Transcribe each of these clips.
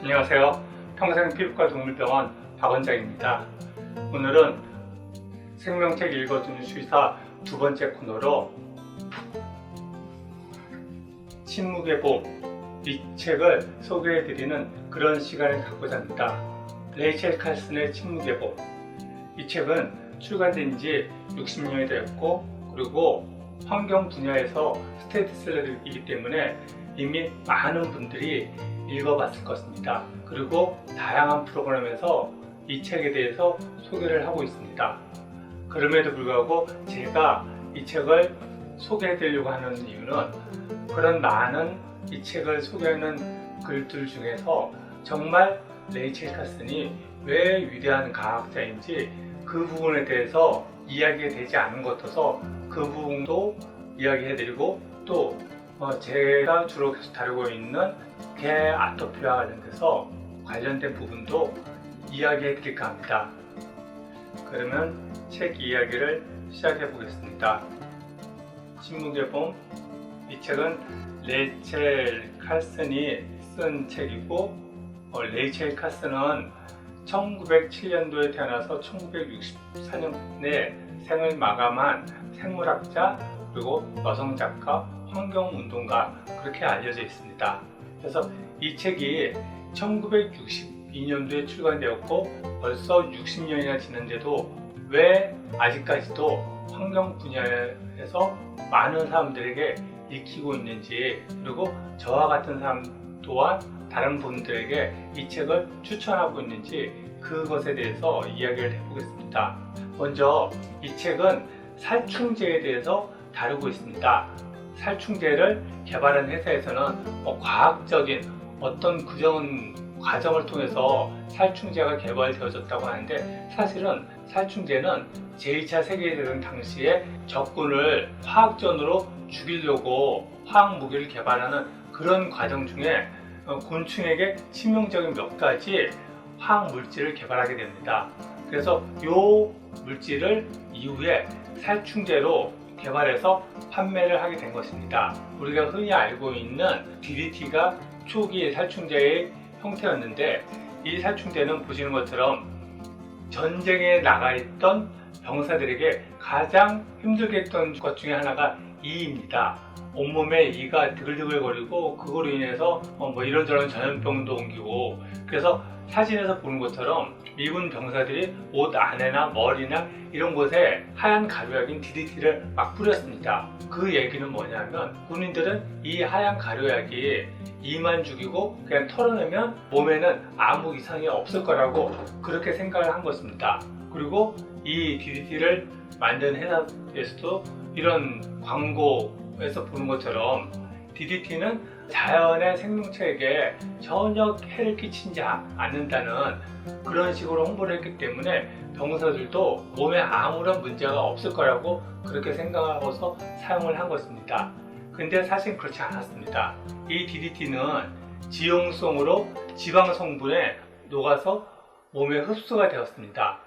안녕하세요. 평생피부과 동물병원 박원장입니다. 오늘은 생명책 읽어주는 수의사 두 번째 코너로 침묵의 봄, 이 책을 소개해드리는 그런 시간을 갖고자 합니다. 레이첼 칼슨의 침묵의 봄. 이 책은 출간된 지 60년이 되었고, 그리고 환경 분야에서 스테디셀러이기 때문에 이미 많은 분들이 읽어봤을 것입니다. 그리고 다양한 프로그램에서 이 책에 대해서 소개를 하고 있습니다. 그럼에도 불구하고 제가 이 책을 소개해드리려고 하는 이유는 그런 많은 이 책을 소개하는 글들 중에서 정말 레이첼 칼슨이 왜 위대한 과학자인지 그 부분에 대해서 이야기가 되지 않은 것 같아서 그 부분도 이야기해드리고, 또 제가 주로 계속 다루고 있는 개 아토피와 관련된 부분도 이야기해 드릴까 합니다. 그러면 책 이야기를 시작해 보겠습니다. 침묵의 봄. 이 책은 레이첼 칼슨이 쓴 책이고, 레이첼 칼슨은 1907년도에 태어나서 1964년에 생을 마감한 생물학자, 그리고 여성 작가, 환경운동가, 그렇게 알려져 있습니다. 그래서 이 책이 1962년도에 출간되었고 벌써 60년이나 지났는데도 왜 아직까지도 환경 분야에서 많은 사람들에게 읽히고 있는지, 그리고 저와 같은 사람 또한 다른 분들에게 이 책을 추천하고 있는지, 그것에 대해서 이야기를 해보겠습니다. 먼저 이 책은 살충제에 대해서 다루고 있습니다. 살충제를 개발한 회사에서는 과학적인 어떤 과정을 통해서 살충제가 개발되어졌다고 하는데, 사실은 살충제는 제2차 세계대전 당시에 적군을 화학전으로 죽이려고 화학 무기를 개발하는 그런 과정 중에 곤충에게 치명적인 몇 가지 화학 물질을 개발하게 됩니다. 그래서 이 물질을 이후에 살충제로 개발해서 판매를 하게 된 것입니다. 우리가 흔히 알고 있는 DDT가 초기 살충제의 형태였는데, 이 살충제는 보시는 것처럼 전쟁에 나가 있던 병사들에게 가장 힘들게 했던 것 중에 하나가 이입니다. 온몸에 이가 드글드글거리고 그걸로 인해서 이런저런 전염병도 옮기고, 그래서 사진에서 보는 것처럼 미군 병사들이 옷 안에나 머리나 이런 곳에 하얀 가루약인 DDT를 막 뿌렸습니다. 그 얘기는 뭐냐면, 군인들은 이 하얀 가루약이 이만 죽이고 그냥 털어내면 몸에는 아무 이상이 없을 거라고 그렇게 생각을 한 것입니다. 그리고 이 DDT를 만든 회사에서도 이런 광고에서 보는 것처럼 DDT는 자연의 생명체에게 전혀 해를 끼치지 않는다는 그런 식으로 홍보를 했기 때문에 병사들도 몸에 아무런 문제가 없을 거라고 그렇게 생각하고서 사용을 한 것입니다. 근데 사실 그렇지 않았습니다. 이 DDT는 지용성으로 지방 성분에 녹아서 몸에 흡수가 되었습니다.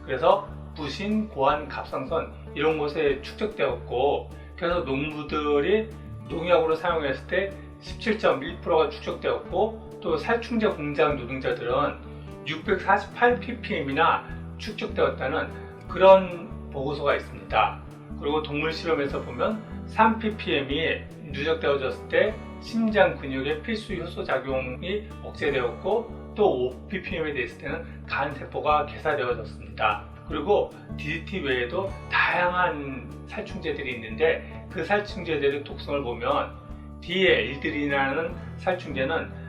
그래서 부신, 고환, 갑상선 이런 곳에 축적되었고, 그래서 농부들이 농약으로 사용했을 때 17.1%가 축적되었고, 또 살충제 공장 노동자들은 648ppm이나 축적되었다는 그런 보고서가 있습니다. 그리고 동물 실험에서 보면 3ppm이 누적되어졌을 때 심장 근육의 필수 효소 작용이 억제되었고, 또 5ppm이 됐을 때는 간 세포가 개사되어졌습니다. 그리고 DDT 외에도 다양한 살충제들이 있는데, 그 살충제들의 독성을 보면 DL들이라는 살충제는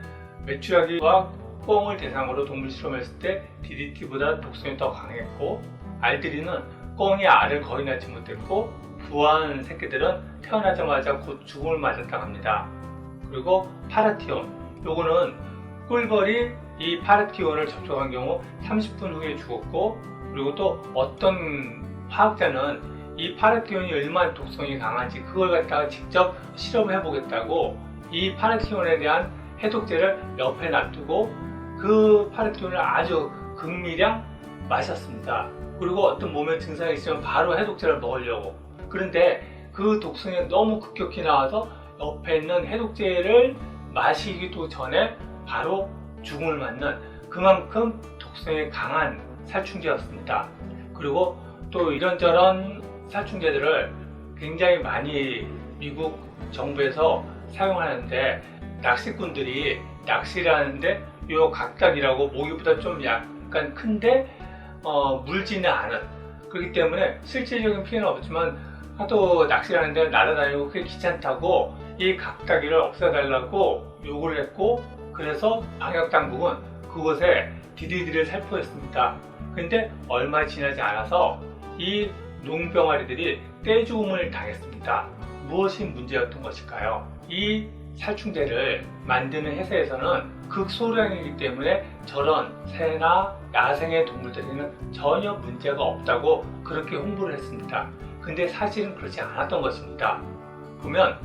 메추라기와 꿩을 대상으로 동물 실험했을 때 DDT보다 독성이 더 강했고, 알들이는 꿩이 알을 거의 낳지 못했고 부화한 새끼들은 태어나자마자 곧 죽음을 맞았다고 합니다. 그리고 파라티온, 요거는 꿀벌이 이 파라티온을 접촉한 경우 30분 후에 죽었고, 그리고 또 어떤 화학자는 이 파라티온이 얼마나 독성이 강한지 그걸 갖다가 직접 실험해 보겠다고 이 파라티온에 대한 해독제를 옆에 놔두고 그 파라티온을 아주 극미량 마셨습니다. 그리고 어떤 몸에 증상이 있으면 바로 해독제를 먹으려고. 그런데 그 독성이 너무 급격히 나와서 옆에 있는 해독제를 마시기도 전에 바로 죽음을 맞는 그만큼 독성이 강한 살충제였습니다. 그리고 또 이런저런 살충제들을 굉장히 많이 미국 정부에서 사용하는데, 낚시꾼들이 낚시를 하는데 요 각각이라고 모기보다 좀 약간 큰데 물지는 않은, 그렇기 때문에 실질적인 피해는 없지만 하도 낚시를 하는데 날아다니고 그게 귀찮다고 이 각다기를 없애달라고 요구를 했고, 그래서 방역당국은 그곳에 디디디를 살포했습니다. 근데 얼마 지나지 않아서 이 농병아리들이 떼죽음을 당했습니다. 무엇이 문제였던 것일까요? 이 살충제를 만드는 회사에서는 극소량이기 때문에 저런 새나 야생의 동물들에는 전혀 문제가 없다고 그렇게 홍보를 했습니다. 근데 사실은 그렇지 않았던 것입니다. 보면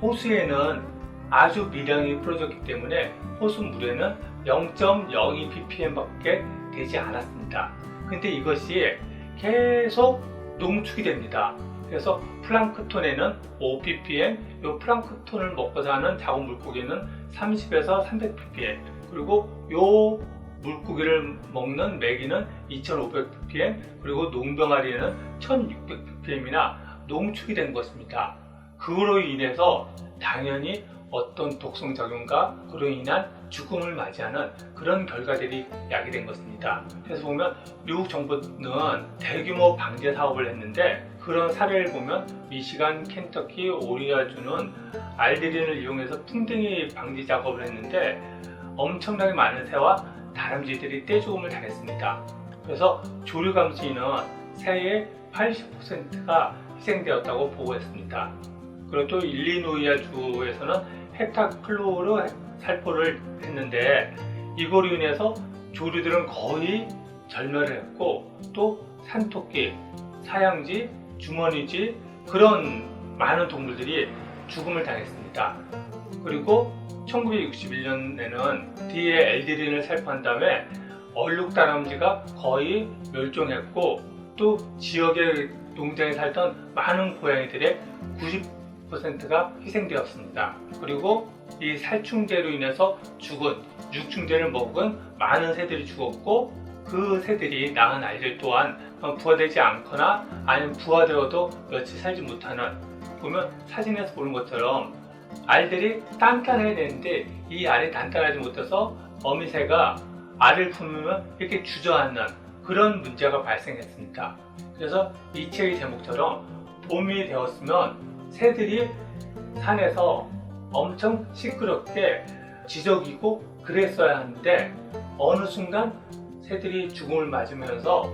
호수에는 아주 미량이 뿌려졌기 때문에 호수물에는 0.02 ppm 밖에 되지 않았습니다. 근데 이것이 계속 농축이 됩니다. 그래서 플랑크톤에는 5 ppm, 이 플랑크톤을 먹고 사는 작은 물고기는 30에서 300 ppm, 그리고 이 물고기를 먹는 메기는 2500 ppm, 그리고 농병아리에는 1600 ppm이나 농축이 된 것입니다. 그로 인해서 당연히 어떤 독성작용과 그로 인한 죽음을 맞이하는 그런 결과들이 야기된 것입니다. 그래서 보면 미국 정부는 대규모 방제 사업을 했는데, 그런 사례를 보면 미시간, 켄터키, 오리아주는 알데린을 이용해서 풍뎅이 방지 작업을 했는데 엄청나게 많은 새와 다람쥐들이 떼죽음을 당했습니다. 그래서 조류감시인은 새의 80%가 희생되었다고 보고했습니다. 그리고 또 일리노이아주에서는 헥타클로르 살포를 했는데 이거로 인해서 조류들은 거의 절멸을 했고, 또 산토끼, 사양쥐, 주머니쥐, 그런 많은 동물들이 죽음을 당했습니다. 그리고 1961년에는 뒤에 엘드린을 살포한 다음에 얼룩다람쥐가 거의 멸종했고, 또 지역의 농장에 살던 많은 고양이들의 90%가 희생되었습니다. 그리고 이 살충제로 인해서 죽은, 육충제를 먹은 많은 새들이 죽었고, 그 새들이 낳은 알들 또한 부화되지 않거나 아니면 부화되어도 며칠 살지 못하는, 보면 사진에서 보는 것처럼 알들이 단단해야 되는데 이 알이 단단하지 못해서 어미새가 알을 품으면 이렇게 주저앉는 그런 문제가 발생했습니다. 그래서 이 책의 제목처럼 봄이 되었으면 새들이 산에서 엄청 시끄럽게 지저귀고 그랬어야 하는데, 어느 순간 새들이 죽음을 맞으면서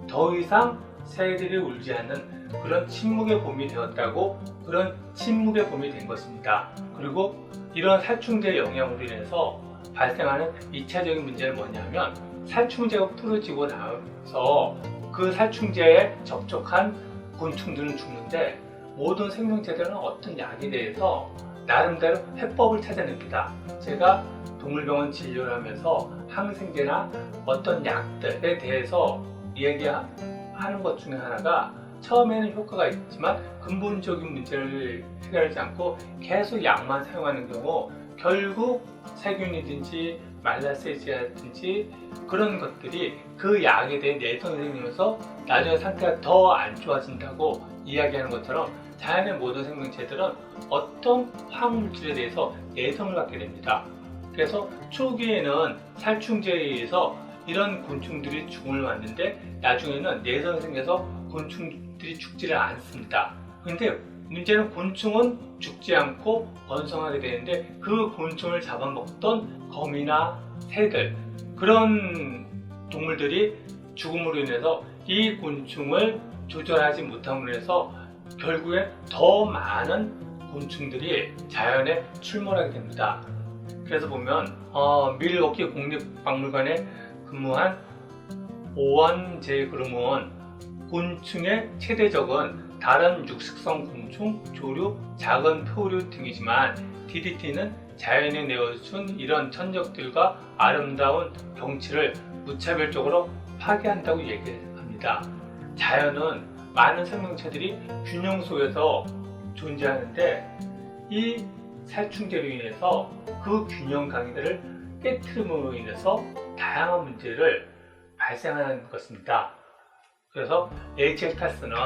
더 이상 새들이 울지 않는 그런 침묵의 봄이 되었다고, 그런 침묵의 봄이 된 것입니다. 그리고 이런 살충제의 영향으로 인해서 발생하는 2차적인 문제는 뭐냐면, 살충제가 뿌려지고 나서 그 살충제에 접촉한 곤충들은 죽는데, 모든 생명체들은 어떤 약에 대해서 나름대로 해법을 찾아냅니다. 제가 동물병원 진료를 하면서 항생제나 어떤 약들에 대해서 이야기하는 것 중에 하나가, 처음에는 효과가 있지만 근본적인 문제를 해결하지 않고 계속 약만 사용하는 경우 결국 세균이든지 말라세지아든지 그런 것들이 그 약에 대해 내성이 생기면서 나중에 상태가 더 안 좋아진다고 이야기하는 것처럼, 자연의 모든 생명체들은 어떤 화학물질에 대해서 내성을 갖게 됩니다. 그래서 초기에는 살충제에 의해서 이런 곤충들이 죽음을 맞는데, 나중에는 내성이 생겨서 곤충들이 죽지를 않습니다. 그런데 문제는 곤충은 죽지 않고 번성하게 되는데, 그 곤충을 잡아먹던 거미나 새들, 그런 동물들이 죽음으로 인해서 이 곤충을 조절하지 못함으로 해서 결국에 더 많은 곤충들이 자연에 출몰하게 됩니다. 그래서 보면 밀워키 국립박물관에 근무한 오원 제 그rum은 곤충의 최대적은 다른 육식성 곤충, 조류, 작은 표류 등이지만 DDT는 자연이 내어준 이런 천적들과 아름다운 경치를 무차별적으로 파괴한다고 얘기합니다. 자연은 많은 생명체들이 균형 속에서 존재하는데, 이 살충제로 인해서 그 균형 강의들을 깨트림으로 인해서 다양한 문제를 발생하는 것입니다. 그래서 레이첼 칼스는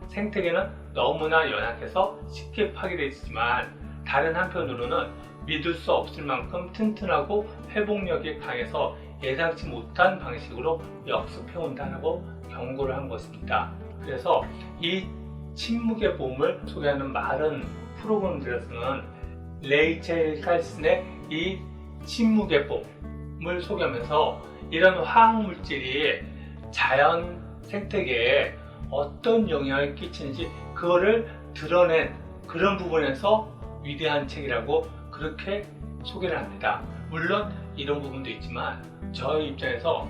생태계는 너무나 연약해서 쉽게 파괴되지만 다른 한편으로는 믿을 수 없을 만큼 튼튼하고 회복력이 강해서 예상치 못한 방식으로 역습해온다고 경고를 한 것입니다. 그래서 이 침묵의 봄을 소개하는 많은 프로그램들에서는 레이첼 칼슨의 이 침묵의 봄을 소개하면서 이런 화학물질이 자연 생태계에 어떤 영향을 끼치는지 그거를 드러낸 그런 부분에서 위대한 책이라고 그렇게 소개를 합니다. 물론 이런 부분도 있지만 저의 입장에서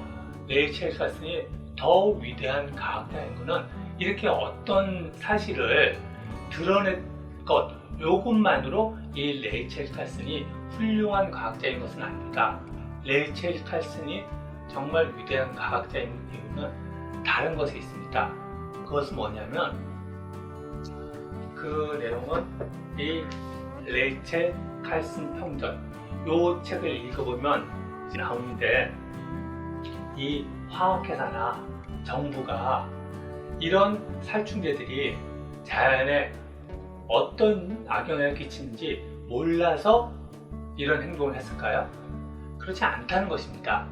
레이첼 칼슨이 더 위대한 과학자인 것은 이렇게 어떤 사실을 드러낸 것 요것만으로 이 레이첼 칼슨이 훌륭한 과학자인 것은 아닙니다. 레이첼 칼슨이 정말 위대한 과학자인 이유는 다른 것에 있습니다. 그것은 뭐냐면 그 내용은 이 레이첼 칼슨 평전 요 책을 읽어보면 나오는데 이 화학회사나 정부가 이런 살충제들이 자연에 어떤 악영향을 끼치는지 몰라서 이런 행동을 했을까요? 그렇지 않다는 것입니다.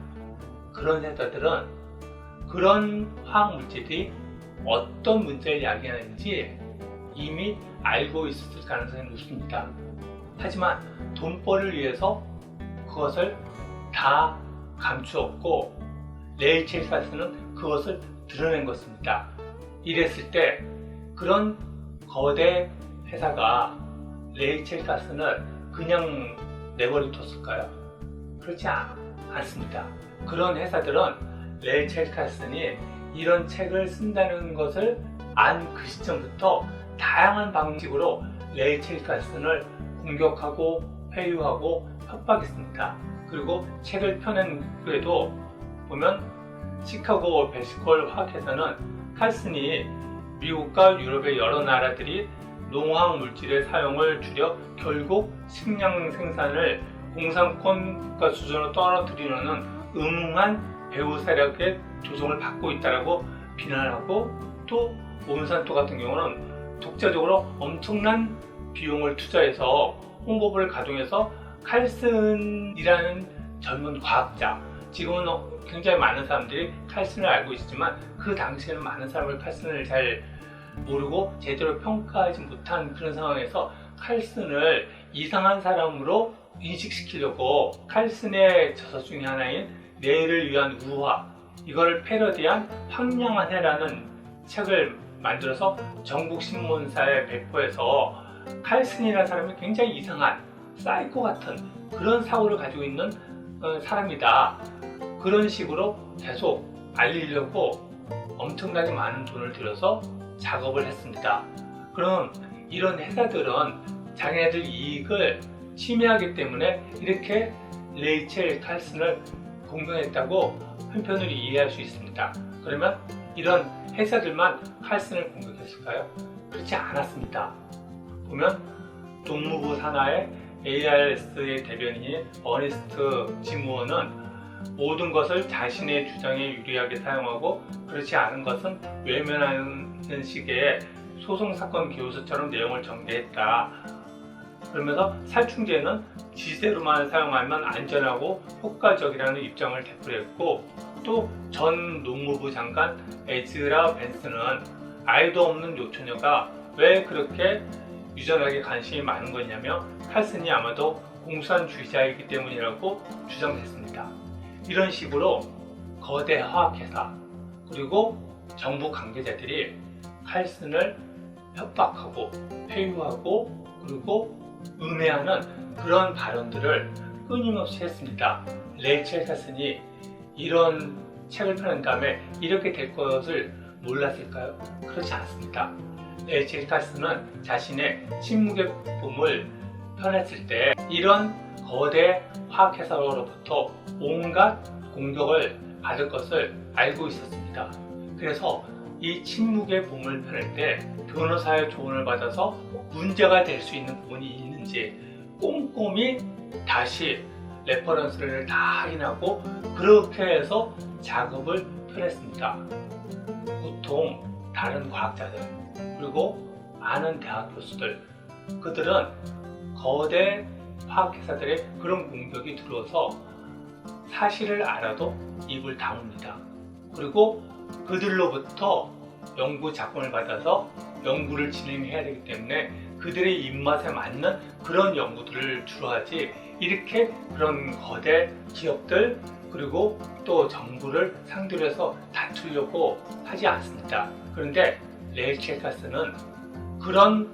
그런 회사들은 그런 화학물질이 어떤 문제를 야기하는지 이미 알고 있었을 가능성이 높습니다. 하지만 돈벌이를 위해서 그것을 다 감추었고 레이첼 칼슨은 그것을 드러낸 것입니다. 이랬을 때 그런 거대 회사가 레이첼 칼슨을 그냥 내버려 뒀을까요? 그렇지 않습니다. 그런 회사들은 레이첼 칼슨이 이런 책을 쓴다는 것을 안 그 시점부터 다양한 방식으로 레이첼 칼슨을 공격하고 회유하고 협박했습니다. 그리고 책을 펴낸 후에도 보면 시카고 베시콜 화학회사는 칼슨이 미국과 유럽의 여러 나라들이 농화학 물질의 사용을 줄여 결국 식량 생산을 공산권 국가 수준으로 떨어뜨리려는 음흉한 배후 세력의 조종을 받고 있다고 비난하고 또 몬산토 같은 경우는 독자적으로 엄청난 비용을 투자해서 홍보부를 가동해서 칼슨이라는 젊은 과학자 지금은 굉장히 많은 사람들이 칼슨을 알고 있지만 그 당시에는 많은 사람을 칼슨을 잘 모르고 제대로 평가하지 못한 그런 상황에서 칼슨을 이상한 사람으로 인식시키려고 칼슨의 저서 중에 하나인 내일을 위한 우화 이걸 패러디한 황량한 해라는 책을 만들어서 전국신문사에 배포해서 칼슨이라는 사람이 굉장히 이상한 사이코 같은 그런 사고를 가지고 있는 사람이다. 그런 식으로 계속 알리려고 엄청나게 많은 돈을 들여서 작업을 했습니다. 그럼 이런 회사들은 자기네들 이익을 침해하기 때문에 이렇게 레이첼 칼슨을 공격했다고 한편으로 이해할 수 있습니다. 그러면 이런 회사들만 칼슨을 공격했을까요? 그렇지 않았습니다. 보면 농무부 산하의 ARS의 대변인인 어니스트 지무어는 모든 것을 자신의 주장에 유리하게 사용하고 그렇지 않은 것은 외면하는 식의 소송사건 기호서처럼 내용을 전개했다. 그러면서 살충제는 지대로만 사용하면 안전하고 효과적이라는 입장을 되풀이했고 또 전 농무부 장관 에즈라 벤스는 아이도 없는 요처녀가 왜 그렇게 유전학에 관심이 많은 거냐며 칼슨이 아마도 공산주의자이기 때문이라고 주장했습니다. 이런 식으로 거대 화학회사 그리고 정부 관계자들이 칼슨을 협박하고 회유하고 그리고 음해하는 그런 발언들을 끊임없이 했습니다. 레이첼 칼슨이 이런 책을 펴낸 다음에 이렇게 될 것을 몰랐을까요? 그렇지 않습니다. 레이첼 칼슨은 자신의 침묵의 봄을 펴냈을 때 이런 거대 화학회사로부터 온갖 공격을 받을 것을 알고 있었습니다. 그래서 이 침묵의 봄을 펴낼 때 변호사의 조언을 받아서 문제가 될 수 있는 부분이 있는지 꼼꼼히 다시 레퍼런스를 다 확인하고 그렇게 해서 작업을 펴냈습니다. 보통 다른 과학자들 그리고 많은 대학 교수들 그들은 거대 화학회사들의 그런 공격이 들어와서 사실을 알아도 입을 다뭅니다. 그리고 그들로부터 연구 자금을 받아서 연구를 진행해야 되기 때문에 그들의 입맛에 맞는 그런 연구들을 주로 하지 이렇게 그런 거대 기업들 그리고 또 정부를 상대로 해서 다투려고 하지 않습니다. 그런데 레이 첼카스는 그런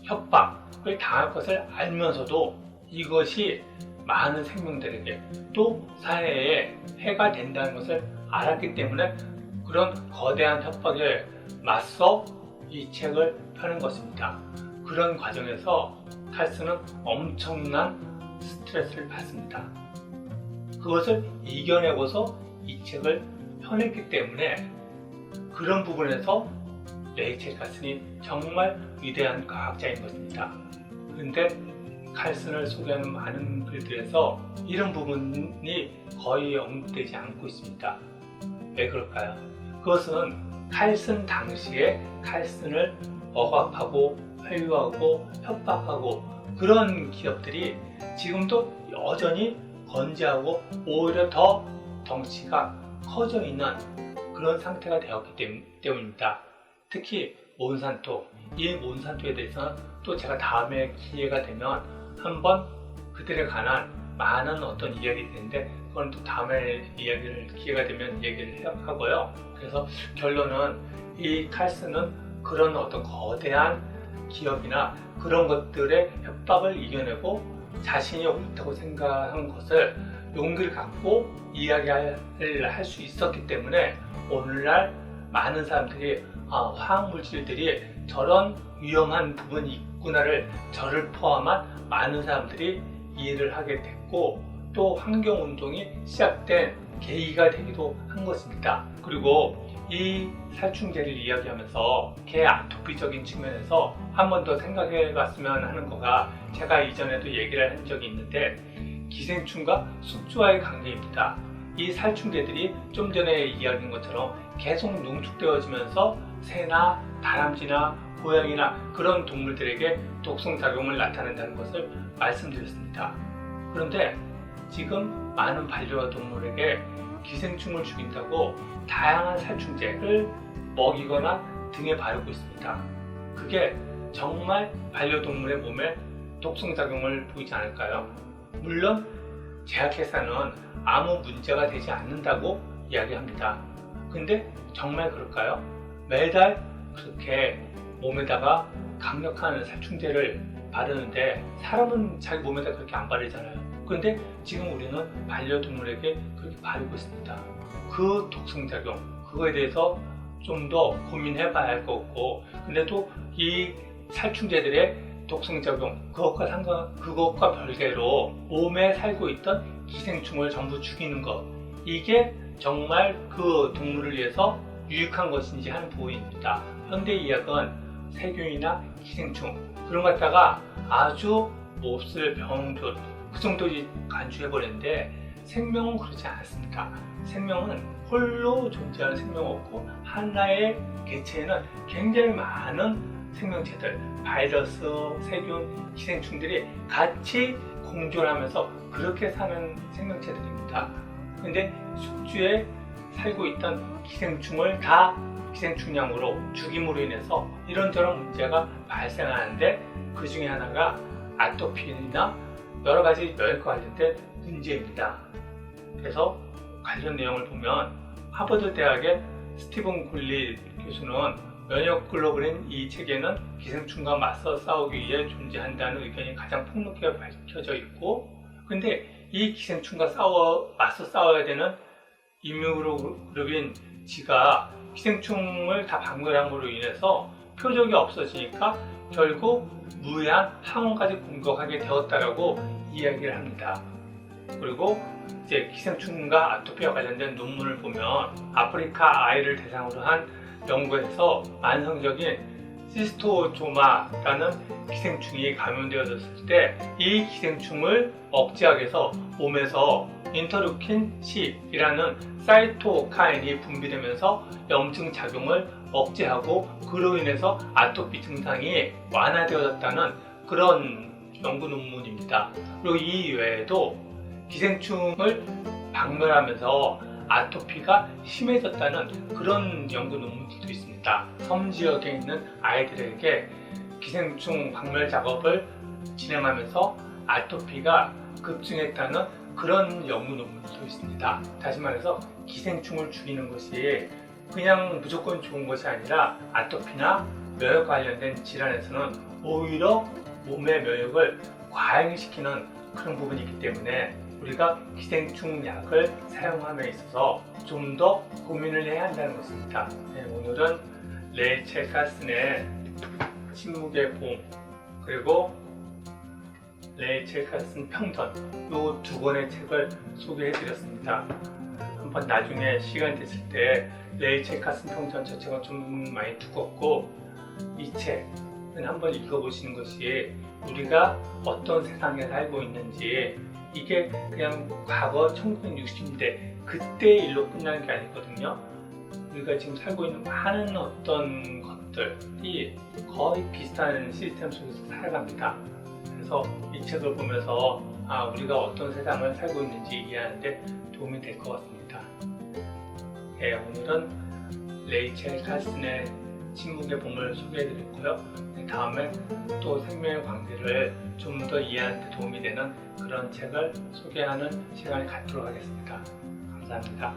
협박을 당할 것을 알면서도 이것이 많은 생명들에게 또 사회에 해가 된다는 것을 알았기 때문에 그런 거대한 협박에 맞서 이 책을 펴는 것입니다. 그런 과정에서 칼슨은 엄청난 스트레스를 받습니다. 그것을 이겨내고서 이 책을 펴냈기 때문에 그런 부분에서 레이첼 칼슨이 정말 위대한 과학자인 것입니다. 그런데 칼슨을 소개하는 많은 글들에서 이런 부분이 거의 언급되지 않고 있습니다. 왜 그럴까요? 그것은 칼슨 당시에 칼슨을 억압하고 회유하고 협박하고 그런 기업들이 지금도 여전히 건재하고 오히려 더 덩치가 커져 있는 그런 상태가 되었기 때문입니다. 특히 몬산토, 이 몬산토에 대해서는 또 제가 다음에 기회가 되면 한번 그들에 관한 많은 어떤 이야기가 있는데 그건 또 다음에 기회가 되면 얘기를 하고요. 그래서 결론은 이 칼슨은 그런 어떤 거대한 기업이나 그런 것들의 협박을 이겨내고 자신이 옳다고 생각한 것을 용기를 갖고 이야기를 할 수 있었기 때문에 오늘날 많은 사람들이 화학물질들이 저런 위험한 부분이 있구나를 저를 포함한 많은 사람들이 이해를 하게 됐고 또 환경운동이 시작된 계기가 되기도 한 것입니다. 그리고 이 살충제를 이야기하면서 개 아토피적인 측면에서 한 번 더 생각해 봤으면 하는 거가 제가 이전에도 얘기를 한 적이 있는데 기생충과 숙주와의 관계입니다. 이 살충제들이 좀 전에 이야기한 것처럼 계속 농축되어지면서 새나 다람쥐나 고양이나 그런 동물들에게 독성작용을 나타낸다는 것을 말씀드렸습니다. 그런데 지금 많은 반려동물에게 기생충을 죽인다고 다양한 살충제를 먹이거나 등에 바르고 있습니다. 그게 정말 반려동물의 몸에 독성작용을 보이지 않을까요? 물론 제약회사는 아무 문제가 되지 않는다고 이야기합니다. 근데 정말 그럴까요? 매달 그렇게 몸에다가 강력한 살충제를 바르는데 사람은 자기 몸에다 그렇게 안 바르잖아요. 그런데 지금 우리는 반려동물에게 그렇게 바르고 있습니다. 그 독성작용, 그거에 대해서 좀 더 고민해 봐야 할 것 같고, 근데 또 이 살충제들의 독성작용, 그것과 별개로 몸에 살고 있던 기생충을 전부 죽이는 것, 이게 정말 그 동물을 위해서 유익한 것인지 하는 부분입니다. 현대의학은 세균이나 기생충, 그런 것 갖다가 아주 몹쓸 병들, 그 정도 간주해버렸는데 생명은 그렇지 않습니다. 생명은 홀로 존재하는 생명 없고 하나의 개체에는 굉장히 많은 생명체들, 바이러스, 세균, 기생충들이 같이 공존하면서 그렇게 사는 생명체들입니다. 근데 숙주에 살고 있던 기생충을 다 기생충량으로 죽임으로 인해서 이런저런 문제가 발생하는데 그 중에 하나가 아토피나 여러 가지 면역과 관련된 문제입니다. 그래서 관련 내용을 보면 하버드 대학의 스티븐 굴리 교수는 면역 글로불인 이 책에는 기생충과 맞서 싸우기 위해 존재한다는 의견이 가장 폭넓게 밝혀져 있고, 근데 이 기생충과 맞서 싸워야 되는 이뮤노글로빈 G가 기생충을 다 박멸함으로 인해서 표적이 없어지니까 결국 무해한 항원까지 공격하게 되었다라고 이야기를 합니다. 그리고 이제 기생충과 아토피와 관련된 논문을 보면 아프리카 아이를 대상으로 한 연구에서 만성적인 시스토조마라는 기생충이 감염되어졌을 때 이 기생충을 억제하기 위해서 몸에서 인터루킨 10이라는 사이토카인이 분비되면서 염증 작용을 억제하고 그로 인해서 아토피 증상이 완화되어졌다는 그런 연구 논문입니다. 그리고 이 외에도 기생충을 박멸하면서 아토피가 심해졌다는 그런 연구 논문들도 있습니다. 섬 지역에 있는 아이들에게 기생충 박멸 작업을 진행하면서 아토피가 급증했다는 그런 연구 논문도 있습니다. 다시 말해서 기생충을 죽이는 것이 그냥 무조건 좋은 것이 아니라 아토피나 면역 관련된 질환에서는 오히려 몸의 면역을 과잉시키는 그런 부분이 있기 때문에 우리가 기생충 약을 사용함에 있어서 좀 더 고민을 해야 한다는 것입니다. 네, 오늘은 레이첼 카슨의 침묵의 봄 그리고 레이첼 카슨 평전 이 두 권의 책을 소개해 드렸습니다. 한번 나중에 시간 됐을 때 레이첼 카슨 평전 저 책은 좀 많이 두껍고 이 책은 한번 읽어보시는 것이 우리가 어떤 세상에 살고 있는지 이게 그냥 과거 1960년대 그때의 일로 끝나는 게 아니거든요. 우리가 지금 살고 있는 많은 어떤 것들이 거의 비슷한 시스템 속에서 살아갑니다. 그래서 이 책을 보면서 우리가 어떤 세상을 살고 있는지 이해하는데 도움이 될 것 같습니다. 네, 오늘은 레이첼 카슨의 침묵의 봄을 소개해드렸고요. 다음에 또 생명의 관계를 좀 더 이해하는 데 도움이 되는 그런 책을 소개하는 시간을 갖도록 하겠습니다. 감사합니다.